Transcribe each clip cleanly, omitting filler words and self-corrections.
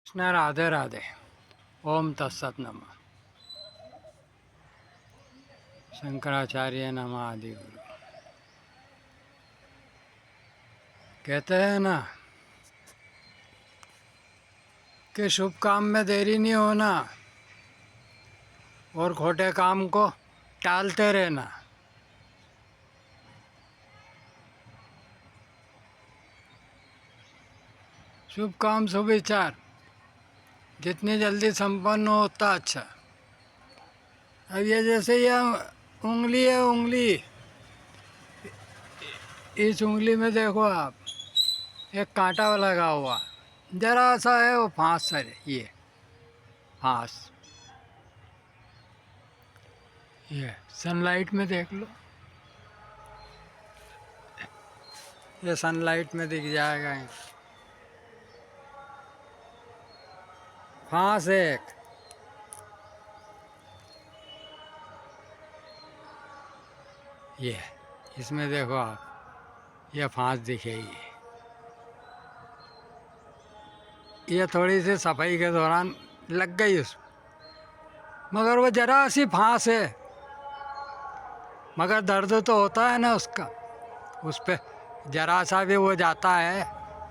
कृष्ण राधे राधे। ओम तत्सत नमः। शंकराचार्य नमः आदि गुरु। कहते हैं ना कि शुभ काम में देरी नहीं होना और खोटे काम को टालते रहना। शुभ काम शुभ विचार जितनी जल्दी संपन्न हो उतना अच्छा। अब ये जैसे ये उंगली है, उंगली, इस उंगली में देखो आप एक कांटा लगा हुआ, जरा सा है वो फांस सर, ये फांस, ये सनलाइट में देख लो, ये सनलाइट में दिख जाएगा। फांस एक, ये इसमें देखो आप, ये फांस दिखेगी। ये थोड़ी सी सफाई के दौरान लग गई उसमें, मगर वो जरा सी फांस है, मगर दर्द तो होता है ना उसका। उस पे जरा सा भी वो जाता है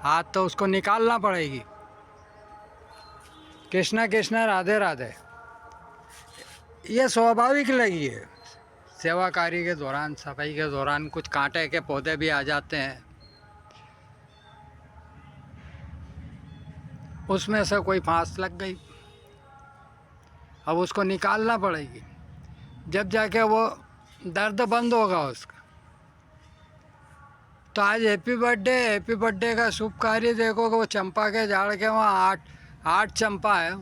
हाथ तो उसको निकालना पड़ेगी। कृष्णा कृष्णा राधे राधे, ये स्वाभाविक लगी है। सेवा कार्य के दौरान, सफाई के दौरान कुछ कांटे के पौधे भी आ जाते हैं, उसमें से कोई फांस लग गई, अब उसको निकालना पड़ेगी, जब जाके वो दर्द बंद होगा उसका। तो आज हैप्पी बर्थडे का शुभ कार्य देखो कि वो चंपा के झाड़ के वहाँ आठ चंपा है।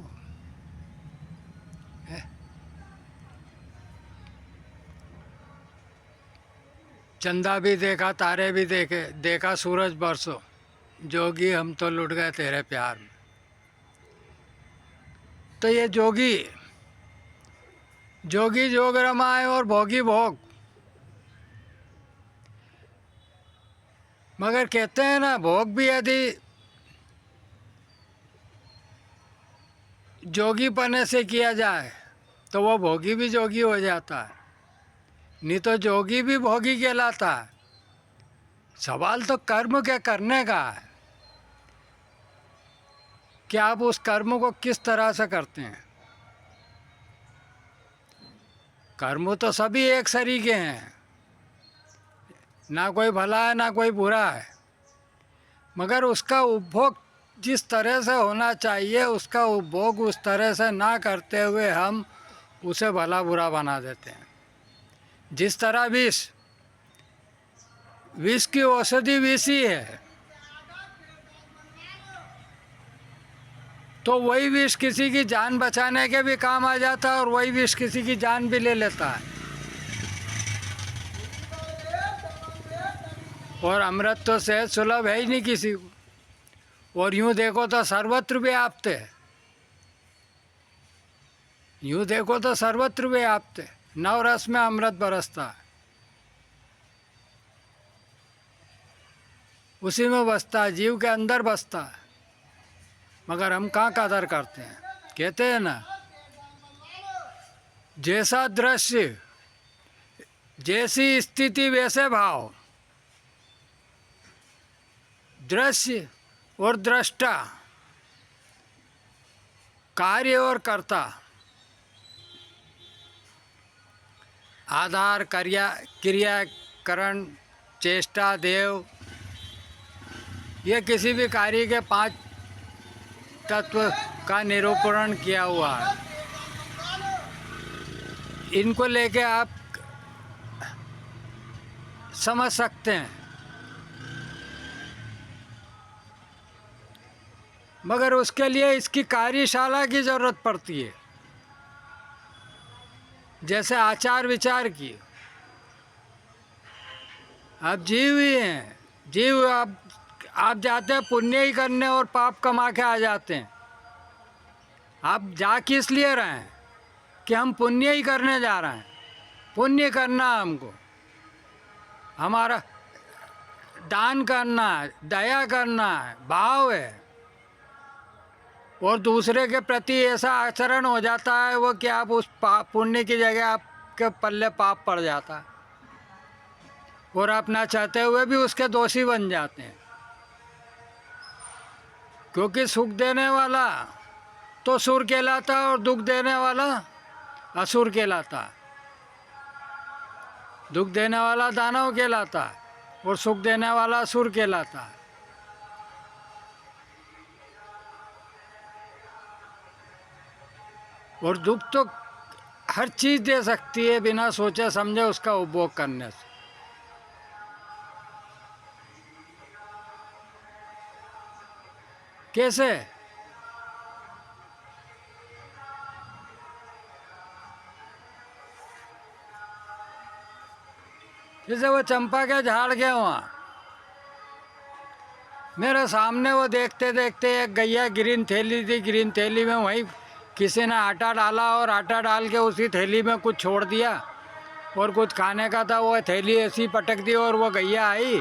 चंदा भी देखा, तारे भी देखे, देखा सूरज बरसो, जोगी हम तो लुट गए तेरे प्यार में। तो ये जोगी जोगी जोग रमाए और भोगी भोग, मगर कहते हैं ना भोग भी यदि जोगी पने से किया जाए तो वो भोगी भी जोगी हो जाता है, नहीं तो जोगी भी भोगी कहलाता है। सवाल तो कर्म के करने का है कि आप उस कर्म को किस तरह से करते हैं। कर्म तो सभी एक सरीके हैं, ना कोई भला है ना कोई बुरा है, मगर उसका उपभोग जिस तरह से होना चाहिए उसका उपभोग उस तरह से ना करते हुए हम उसे भला बुरा बना देते हैं। जिस तरह विष की औषधि विष ही है, तो वही विष किसी की जान बचाने के भी काम आ जाता है और वही विष किसी की जान भी ले लेता है। और अमृत तो सहज सुलभ है ही नहीं किसी को, और यूं देखो तो सर्वत्र व्याप्त है, यूं देखो तो सर्वत्र व्याप्त है। नवरस में अमृत बरसता है, उसी में बसता है, जीव के अंदर बसता है, मगर हम कहाँ कदर करते हैं। कहते हैं ना जैसा दृश्य जैसी स्थिति वैसे भाव, दृश्य और दृष्टा, कार्य और कर्ता, आधार क्रिया करण चेष्टा देव, ये किसी भी कार्य के 5 तत्व का निरूपण किया हुआ है। इनको लेके आप समझ सकते हैं, मगर उसके लिए इसकी कार्यशाला की ज़रूरत पड़ती है। जैसे आचार विचार की, आप जीव ही हैं, जीव आप जाते हैं पुण्य ही करने और पाप कमा के आ जाते हैं। आप जा किस लिए रहे हैं कि हम पुण्य ही करने जा रहे हैं, पुण्य करना है हमको, हमारा दान करना है, दया करना है, भाव है। और दूसरे के प्रति ऐसा आचरण हो जाता है वो कि आप उस पाप पुण्य की जगह आपके पल्ले पाप पड़ जाता है और आप ना चाहते हुए भी उसके दोषी बन जाते हैं। क्योंकि सुख देने वाला तो सुर कहलाता है और दुख देने वाला असुर कहलाता है। दुख देने वाला दानव कहलाता है और सुख देने वाला असुर कहलाता है। और दुख तो हर चीज़ दे सकती है बिना सोचे समझे उसका उपभोग करने से। कैसे? जैसे वो चंपा के झाड़ के वहाँ मेरे सामने वो देखते देखते एक गैया ग्रीन थैली थी, ग्रीन थैली में वहीं किसी ने आटा डाला और आटा डाल के उसी थैली में कुछ छोड़ दिया और कुछ खाने का था, वो थैली ऐसी पटक दी और वो गैया आई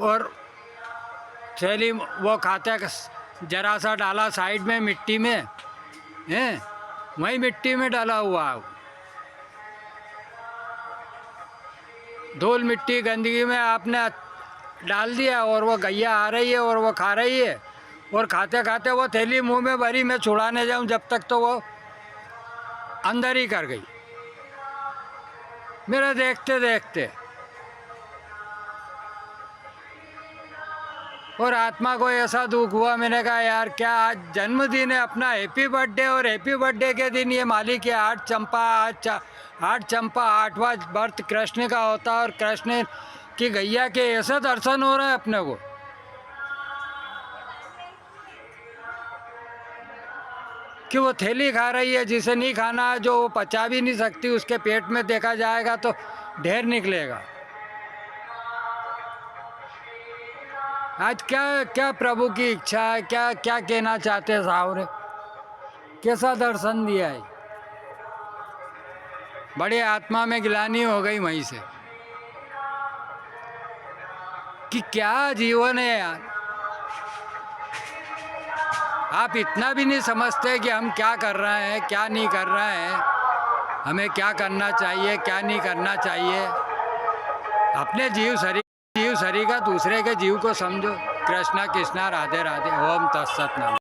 और थैली वो खाते जरा सा डाला साइड में मिट्टी में, हैं वहीं मिट्टी में डाला हुआ धूल मिट्टी गंदगी में आपने डाल दिया और वो गैया आ रही है और वो खा रही है और खाते खाते वो थैली मुंह में भरी, मैं छुड़ाने जाऊं जब तक तो वो अंदर ही कर गई मेरे देखते देखते। और आत्मा को ऐसा दुख हुआ, मैंने कहा यार क्या आज जन्मदिन है अपना, हैप्पी बर्थडे, और हैप्पी बर्थडे के दिन ये मालिक है 8 चंपा 8वां बर्थ कृष्ण का होता है और कृष्ण की गैया के ऐसे दर्शन हो रहे हैं अपने को। कि वो थैली खा रही है जिसे नहीं खाना है, जो वो पचा भी नहीं सकती, उसके पेट में देखा जाएगा तो ढेर निकलेगा। आज क्या क्या प्रभु की इच्छा है, क्या क्या कहना चाहते हैं साहब ने, कैसा दर्शन दिया है। बड़े आत्मा में गिलानी हो गई वहीं से कि क्या जीवन है यार। आप इतना भी नहीं समझते कि हम क्या कर रहे हैं क्या नहीं कर रहे हैं, हमें क्या करना चाहिए क्या नहीं करना चाहिए। अपने जीव शरीर का दूसरे के जीव को समझो। कृष्णा कृष्णा राधे राधे। ओम तत्सत नमः।